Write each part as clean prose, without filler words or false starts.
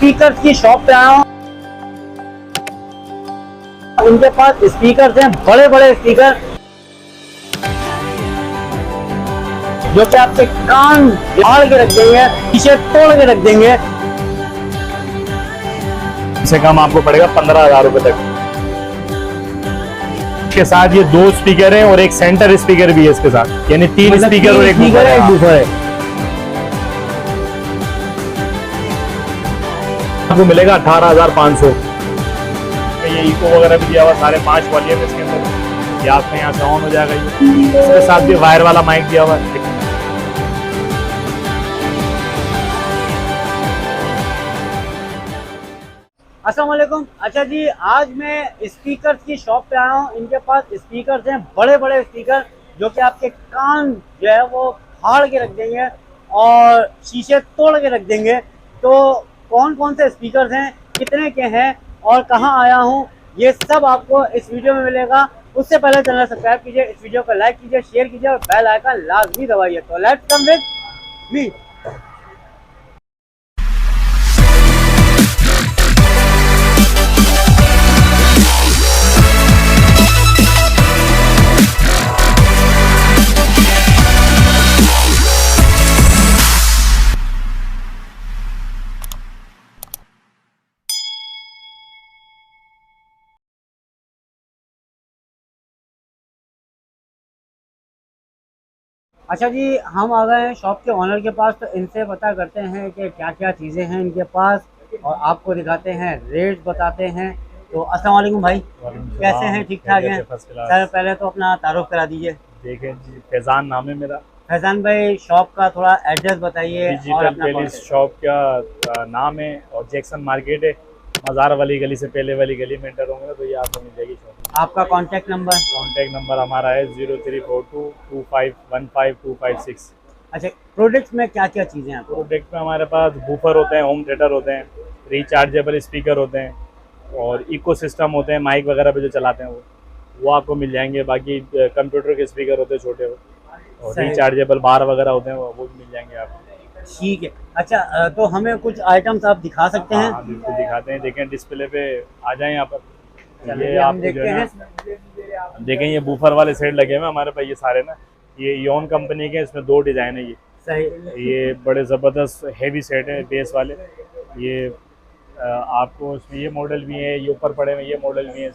Speaker की shop पे आया हूँ। उनके पास स्पीकर हैं, बड़े बड़े स्पीकर, जो कि आपके कान फाड़ के रख देंगे, शीशे तोड़ के रख देंगे। इससे कम आपको पड़ेगा 15,000 रुपए तक। इसके साथ ये 2 स्पीकर हैं और एक सेंटर स्पीकर भी है इसके साथ, यानी 3 स्पीकर और एक बूफर है। आपको मिलेगा 18,500। ये इको वगैरह भी दिया हुआ, सारे 5 वॉल्यूम इसके अंदर। ये आपके यहाँ साउंड हो जाएगा। ये इसके साथ भी वायर वाला माइक दिया हुआ है। अस्सलाम वालेकुम। अच्छा जी, आज मैं स्पीकर की शॉप पे आया हूँ। इनके पास स्पीकर हैं, बड़े बड़े स्पीकर, जो कि आपके कान जो है वो फाड़ के रख देंगे और शीशे तोड़ के रख देंगे। तो कौन कौन से स्पीकर हैं, कितने के हैं और कहाँ आया हूँ, ये सब आपको इस वीडियो में मिलेगा। उससे पहले चैनल सब्सक्राइब कीजिए, इस वीडियो को लाइक कीजिए, शेयर कीजिए और बेल आइकन लाजमी दबाइए। तो लेट्स कम विद मी। अच्छा जी, हम आ गए हैं शॉप के ऑनर के पास। तो इनसे पता करते हैं कि क्या क्या चीज़ें हैं इनके पास और आपको दिखाते हैं, रेट बताते हैं। तो अस्सलाम वालेकुम भाई, कैसे हैं? ठीक ठाक हैं सर? पहले तो अपना तारुफ करा दीजिए। देखें जी, फैजान नाम है मेरा। फैजान भाई, शॉप का थोड़ा एड्रेस बताइए। डिजिटल टेलीस शॉप का नाम है और जैक्सन मार्केट है। मज़ार वाली गली से पहले वाली गली में एंटर होंगे तो ये आपको मिल जाएगी शॉप। आपका कॉन्टैक्ट नंबर? कॉन्टैक्ट नंबर हमारा है 0342251556। अच्छा, प्रोडक्ट्स में क्या क्या चीज़ें हैं? प्रोडक्ट में हमारे पास बूफर होते हैं, होम थिएटर होते हैं, रिचार्जेबल स्पीकर होते हैं और इको सिस्टम होते हैं, माइक वगैरह पे जो चलाते हैं वो आपको मिल जाएंगे। बाकी कंप्यूटर के स्पीकर होते हैं छोटे, और रिचार्जेबल बार वगैरह होते हैं वो भी मिल जाएंगे आपको। ठीक है। अच्छा, तो हमें कुछ आइटम्स आप दिखा सकते हैं? हाँ बिल्कुल दिखाते हैं। देखें डिस्प्ले पे आ जाए यहाँ पर। ये आप देखते हैं। देखें ये बूफर वाले सेट लगे हुए हमारे पास, ये सारे ना ये योन कंपनी के, इसमें 2 डिज़ाइन है। ये सही, ये बड़े ज़बरदस्त हेवी सेट है बेस वाले। ये आपको इसमें ये मॉडल भी है, ये ऊपर पड़े हुए ये मॉडल भी है।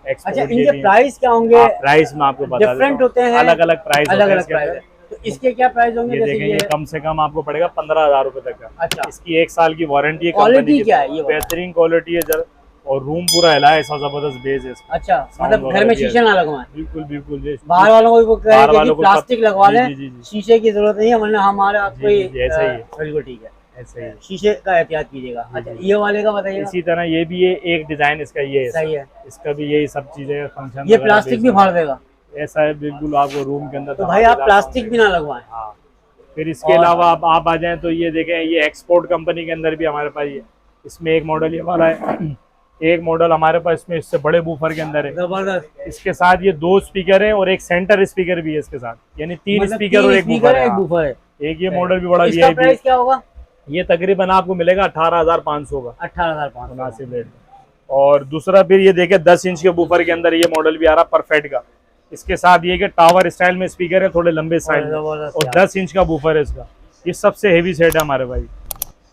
अच्छा, इनके प्राइस क्या होंगे? प्राइस में आपको बता डिफरेंट होते हैं, अलग अलग प्राइस, अलग अलग प्राइस। तो इसके क्या प्राइस होंगे? ये देखें, ये कम से कम आपको पड़ेगा 15,000 रुपए तक का। अच्छा, इसकी 1 साल की वारंटी है। क्वालिटी क्या है? ये बेहतरीन क्वालिटी है जरा, और रूम पूरा हिला है, ऐसा जबरदस्त बेस है इसका। अच्छा, मतलब घर में शीशे ना लगवाएं? बिल्कुल बिल्कुल। बाहर वालों को प्लास्टिक लगवा लें, शीशे की जरूरत नहीं है, वरना हमारे आपको ऐसा ही है। बिल्कुल ठीक है, ऐसा ही शीशे का एहतियात कीजिएगा। अच्छा, ये वाले का बताइए। इसी तरह ये भी है, एक डिजाइन इसका ये है। सही है। इसका भी यही सब चीजें फंक्शन। ये प्लास्टिक भी फाड़ देगा? ऐसा है बिल्कुल, आपको रूम के अंदर। तो भाई आप प्लास्टिक भी ना लगवाएं। हाँ, फिर इसके अलावा आप आ जाएं तो ये देखें, ये एक्सपोर्ट कंपनी के अंदर भी हमारे पास ये, इसमें एक मॉडल ये वाला है। एक मॉडल हमारे पास इसमें इससे बड़े बूफर के अंदर है, जबरदस्त। इसके साथ ये 2 स्पीकर हैं और एक सेंटर स्पीकर भी है इसके साथ, यानी 3 स्पीकर और एक बूफर है। एक ये मॉडल भी बड़ा इसका प्राइस क्या होगा? ये तकरीबन आपको मिलेगा 18,500 का। 18,500 मुनासिब रेट। और दूसरा फिर ये देखें 10 इंच के बूफर के अंदर ये मॉडल भी आ रहा परफेक्ट का। इसके साथ ये कि टावर स्टाइल में स्पीकर है, थोड़े लंबे स्टाइल में, और 10 इंच का बूफर है इसका। ये सबसे हेवी सेट है हमारे भाई।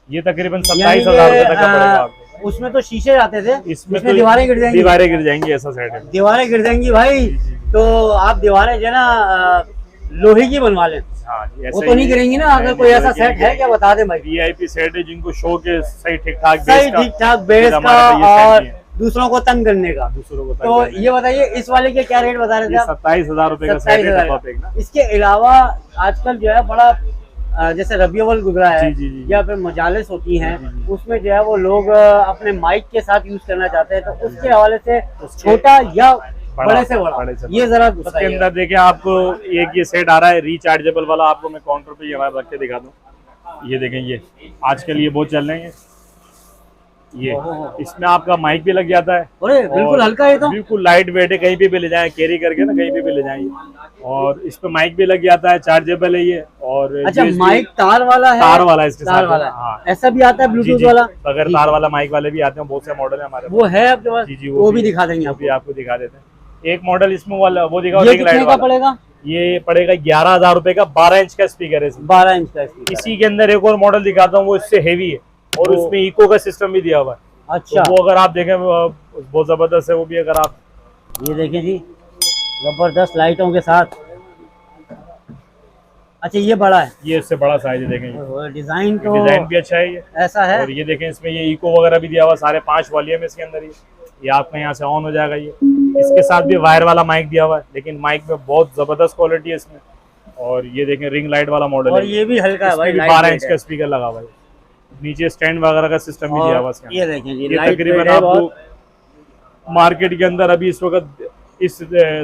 ये तकरीबन 27,000 रुपए तक का पड़ेगा आपको। उसमें तो शीशे आते थे, इसमें तो दीवारें गिर जाएंगी। दीवारें गिर जाएंगी, ऐसा सेट है। दीवारें गिर जाएंगी भाई, तो आप दीवारें जो है ना लोहे की बनवा लें। हाँ जी, वो तो नहीं गिरेंगी ना? अगर कोई ऐसा सेट है क्या बता दे भाई। VIP सेट है जिनको शो के सही ठीक ठाक बेस का और दूसरों को तंग करने का। तो ये बताइए, इस वाले के क्या रेट बता रहे थे आप? 27,000 रुपए का सेट है। इसके अलावा आजकल जो है बड़ा जैसे रबी अव्वल गुजरा है या फिर मजालिस होती हैं, उसमें जो है वो लोग अपने माइक के साथ यूज करना चाहते हैं, तो उसके हवाले से छोटा या बड़े से बड़ा ये जरा उसके अंदर देखिए आपको एक ये सेट आ रहा है रिचार्जेबल वाला। आपको मैं काउंटर पे ये रख के दिखा दूं। ये देखें, ये आजकल ये बहुत चल रहे हैं। ये ओहो। इसमें आपका माइक भी लग जाता है। अरे बिल्कुल और हल्का है तो। बिल्कुल लाइट वेट है, कहीं पे ले जाए कैरी करके ना, कहीं पे ले जाएंगे। और इस पे माइक भी लग जाता है, चार्जेबल है ये। और अच्छा USB माइक तार वाला है? तार वाला है इसके तार साथ। वाला है। हाँ ऐसा भी आता है जी ब्लूटूथ जी, वाला? बगैर जी, तार जी। वाला माइक वाले भी आते हैं, बहुत से मॉडल है हमारे वो है आपके पास? जी जी, वो भी दिखा देंगे वो भी आपको। आपको दिखा देते हैं। एक मॉडल इसमें वाला वो दिखाओ, ये रिंग लाइट कितने का वाला। पड़ेगा? ये पड़ेगा 11,000 रुपए का, 12 इंच का स्पीकर है इसमें। 12 इंच का स्पीकर। इसी के अंदर एक और मॉडल दिखाता हूँ, वो इससे हेवी है और वो- उसमें इको का सिस्टम भी दिया हुआ है। अच्छा तो वो अगर आप देखें बहुत जबरदस्त है वो भी। अगर आप ये देखें जी, जबरदस्त लाइटों के साथ। अच्छा ये बड़ा है? ये इससे बड़ा साइज है, देखें डिजाइन तो डिजाइन भी अच्छा है ये। ऐसा है। और ये देखें इसमें ये इको वगैरह भी दिया हुआ, सारे 5 वॉल्यूम है इसके अंदर। ये आपका यहाँ से ऑन हो जाएगा। ये इसके साथ भी वायर वाला माइक दिया हुआ है, लेकिन माइक में बहुत जबरदस्त क्वालिटी है इसमें। और ये देखें रिंग लाइट वाला मॉडल और है, ये भी हल्का है भाई, 12 इंच का स्पीकर लगा हुआ है। नीचे स्टैंड वगैरह का सिस्टम भी दिया हुआ है इसके ये अंदर। देखें जी, ये लाइट तकरीबन वेट है बहुत। आपको मार्केट के अंदर अभी इस वक्त इस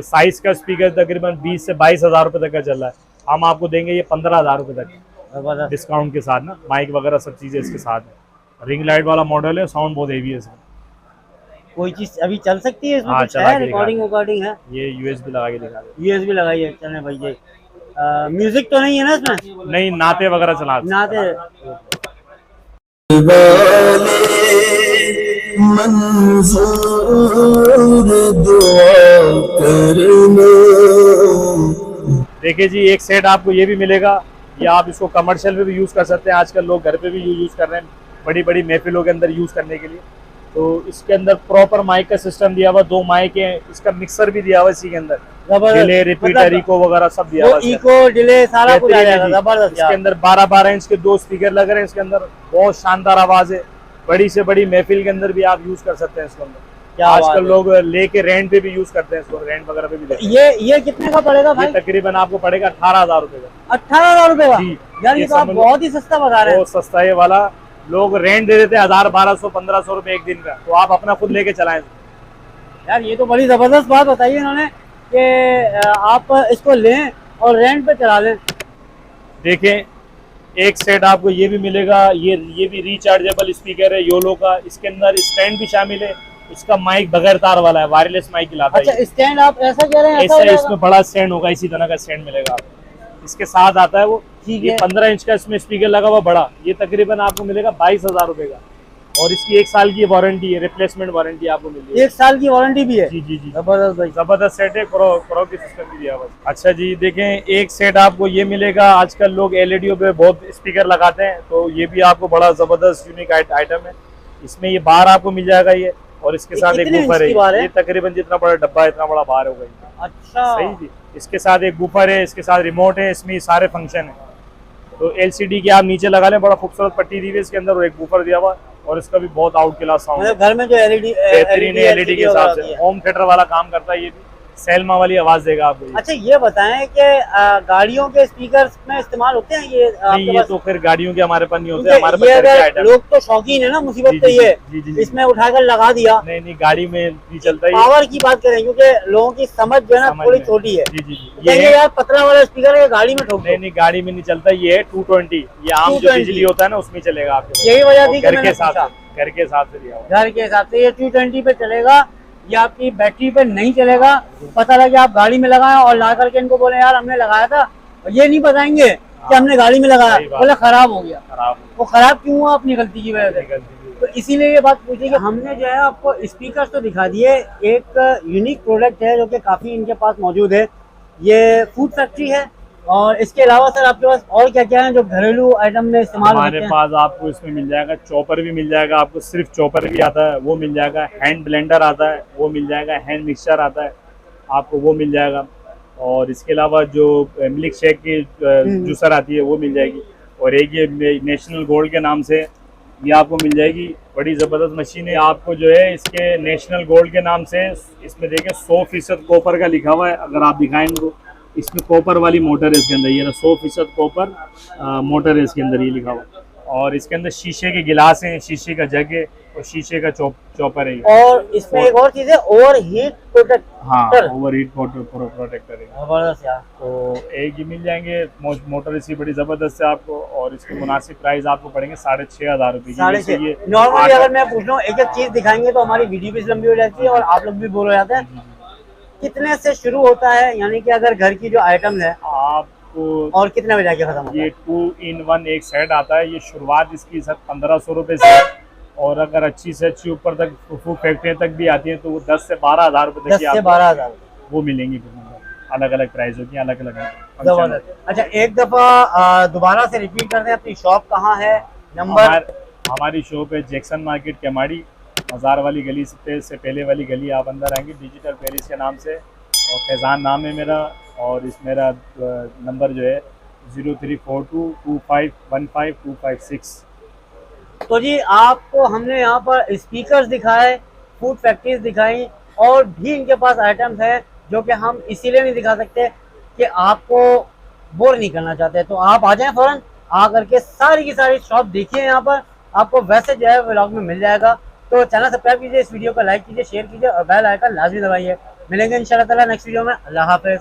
साइज का स्पीकर तकरीबन 20 से 22,000 रुपए तक का चल रहा है। हम आपको देंगे ये 15,000 रुपए तक जबरदस्त। डिस्काउंट के साथ ना, माइक वगैरह सब चीजें इसके साथ है। रिंग लाइट वाला मॉडल है, साउंड बहुत हेवी है इसमें। कोई चीज अभी चल सकती है इसमें? हाँ, कुछ चला है? के दिखा रिकॉर्डिंग है? ये USB लगा के दिखा दे। यूएसबी लगाई है, चलने भाई ये। म्यूजिक तो नहीं है ना इसमें? नहीं, नाते वगैरह चला नाते। देखिए जी, एक सेट आपको ये भी मिलेगा। या आप इसको कमर्शियल में भी यूज कर सकते हैं, आजकल लोग घर पे भी यूज कर रहे हैं, बड़ी बड़ी महफिलों के अंदर यूज करने के लिए। तो इसके अंदर प्रॉपर माइक का सिस्टम दिया हुआ, 2 माइक है, इसका मिक्सर भी दिया हुआ इसी के अंदर, डिले, रिपीटर, इको वगैरह सब दिया हुआ है। इको डिले सारा कुछ आ जाएगा। जबरदस्त इसके यार। अंदर 12-12 इंच के 2 स्पीकर लग रहे हैं इसके अंदर, बहुत शानदार आवाज है। बड़ी से बड़ी महफिल के अंदर भी आप यूज कर सकते हैं इसके अंदर। क्या बात आजकल है। लोग लेके रेंट पे भी यूज करते हैं इसको, रेंट वगैरह पे भी देते हैं। ये कितने का पड़ेगा भाई? ये तकरीबन आपको पड़ेगा 18,000 रुपए का। 18,000 रुपए का? जी। यार ये तो आप समझ- बहुत ही सस्ता बता रहे हैं। बहुत सस्ता है ये वाला। लोग रेंट दे देते हैं 1000, 1200, 1500 रुपए एक दिन का, तो आप अपना खुद लेके चलाएं। यार ये तो बड़ी जबरदस्त बात बताई है इन्होंने कि आप इसको लें और रेंट पे चला लें। देखें, एक सेट आपको ये भी मिलेगा। ये भी रिचार्जेबल स्पीकर है योलो का। इसके अंदर स्टैंड भी शामिल है। इसका माइक बगैर तार वाला है, वायरलेस माइक लाता है। अच्छा स्टैंड आप ऐसा कह रहे हैं? ऐसा ऐसा हो जाएगा? इसमें बड़ा स्टैंड होगा, इसी तरह का स्टैंड मिलेगा आपको। इसके साथ आता है वो। ठीक ये है। 15 इंच का इसमें स्पीकर लगा हुआ बड़ा। ये तकरीबन आपको मिलेगा 22,000 रुपए का। और इसकी 1 साल की वारंटी है, रिप्लेसमेंट वारंटी आपको मिल रही है। 1 साल की वारंटी भी है? जी जी जी, जबरदस्त भाई। जबरदस्त सेट है। क्रो की सिस्टम भी दिया हुआ है। अच्छा जी, देखें, एक सेट आपको ये मिलेगा। आजकल लोग एलईडी पे बहुत स्पीकर लगाते हैं, तो ये भी आपको बड़ा जबरदस्त यूनिक आइटम है। इसमें ये बार आपको मिल जाएगा ये, और इसके साथ एक कितने बूफर इंच की बार है। है? ये तकरीबन जितना बड़ा डब्बा है इतना बड़ा बार होगा ये। अच्छा सही जी। इसके साथ एक बूफर है, इसके साथ रिमोट है, इसमें ये सारे फंक्शन है। तो LCD की आप नीचे लगा लें, बड़ा खूबसूरत पट्टी दी हुई है इसके अंदर, और एक बूफर दिया हुआ है। और इसका भी बहुत आउट क्लास साउंड है, मतलब घर में जो एलईडी बेहतरीन LED के हिसाब से होम थिएटर वाला काम करता है। ये भी सैलमा वाली आवाज देगा आपको ये। अच्छा ये बताएं कि गाड़ियों के स्पीकर्स में इस्तेमाल होते हैं ये नहीं, आपके ये पास? तो फिर गाड़ियों के हमारे पास नहीं होते, क्योंकि हमारे पास ये घर के अगर आइटम। लोग तो शौकीन है ना, मुसीबत जी, तो जी, ये जी, जी, जी। इसमें उठाकर लगा दिया। नहीं नहीं, गाड़ी में नहीं चलता ये। पावर की बात करें, क्योंकि लोगों की समझ जो है ना समझ थोड़ी में। छोटी है। जी जी जी, कहेंगे ये है। यार पतला वाला स्पीकर है, गाड़ी में ठोक दो। नहीं नहीं, गाड़ी में नहीं चलता। ये है 220, ये आम जो 220 बिजली होता है ना उसमें चलेगा आपके। यही वजह थी कि घर मैंने के साथ, पूछा। घर के हिसाब से दिया हुआ। घर के हिसाब से ये 220 पे चलेगा, या आपकी बैटरी पे नहीं चलेगा। पता लगे आप गाड़ी में लगाएं और ला करके इनको बोले यार हमने लगाया था, और ये नहीं बताएंगे कि हमने गाड़ी में लगाया, सही बात। बोले खराब हो गया। खराब वो खराब क्यों हुआ? अपनी गलती की वजह से। निकलती तो इसीलिए ये बात पूछी कि हमने जो है आपको स्पीकर तो दिखा दिए। एक यूनिक प्रोडक्ट है जो कि काफी इनके पास मौजूद है, ये फूड फैक्ट्री है। और इसके अलावा सर आपके पास और क्या क्या है जो घरेलू आइटम में इस्तेमाल हमारे होते हैं? पास आपको इसमें मिल जाएगा, चॉपर भी मिल जाएगा आपको, सिर्फ चॉपर भी आता है वो मिल जाएगा, हैंड ब्लेंडर आता है वो मिल जाएगा, हैंड मिक्सचर आता है आपको वो मिल जाएगा। और इसके अलावा जो मिल्क शेक की जूसर आती है वो मिल जाएगी। और एक ये नेशनल गोल्ड के नाम से ये आपको मिल जाएगी, बड़ी ज़बरदस्त मशीन है। आपको जो है इसके नेशनल गोल्ड के नाम से इसमें देखें 100% कॉपर का लिखा हुआ है। अगर आप दिखाएं इनको, इसमें कॉपर वाली मोटर है इसके अंदर, ये ना 100% कॉपर मोटर है इसके अंदर, ये लिखा हुआ। और इसके अंदर शीशे के गिलास हैं, शीशे का जग है, और शीशे का चॉपर है ये। और इसमें एक और चीज है, ओवर हीट प्रोटेक्टर। हाँ, ओवर हीट प्रोटेक्टर है। जबरदस्त यार। तो एक ही मिल जाएंगे। मोटर इसकी बड़ी जबरदस्त है आपको, और इसके मुनासिब प्राइस आपको पड़ेंगे 6,500 रुपए की। 6,500। नॉर्मली अगर मैं पूछ रहा हूँ एक एक चीज दिखाएंगे तो हमारी वीडियो भी लंबी हो जाती है और आप लोग भी बोर हो जाते हैं। कितने से शुरू होता है, यानी कि अगर घर की जो आइटम है आपको, और कितने बजे जाके खत्म होता है? ये 2-in-1 एक सेट आता है। ये शुरुआत इसकी सर 1500 रुपए से है, और अगर अच्छी से अच्छी ऊपर तक फूड फैक्ट्री तक भी आती है तो वो 10 से 12,000 रुपए तक 10 की से आपको 12,000 वो मिलेंगी। अलग अलग प्राइस होती है, अलग अलग। जबरदस्त। अच्छा, एक दफा दोबारा से रिपीट करते हैं, अपनी शॉप कहाँ है, नंबर? हमारी शॉप है जैक्सन मार्केट केमाड़ी, मज़ार वाली गली से पहले वाली गली आप अंदर आएंगे, डिजिटल पेरिस के नाम से, और फैज़ान नाम है मेरा। और इस मेरा नंबर जो है 034225155256। तो जी आपको हमने यहाँ पर स्पीकर्स दिखाए, फूड फैक्ट्रीज दिखाई, और भी इनके पास आइटम्स हैं जो कि हम इसीलिए नहीं दिखा सकते कि आपको बोर नहीं करना चाहते। तो आप आ जाएं फ़ौरन, आ करके सारी की सारी शॉप देखिए यहाँ पर, आपको वैसे जो है व्लॉग में मिल जाएगा। तो चैनल सब्सक्राइब कीजिए, इस वीडियो को लाइक कीजिए, शेयर कीजिए और बेल आइकन लाजमी दबाइए। मिलेंगे इंशाल्लाह ताला नेक्स्ट वीडियो में। अल्लाह हाफ़िज़।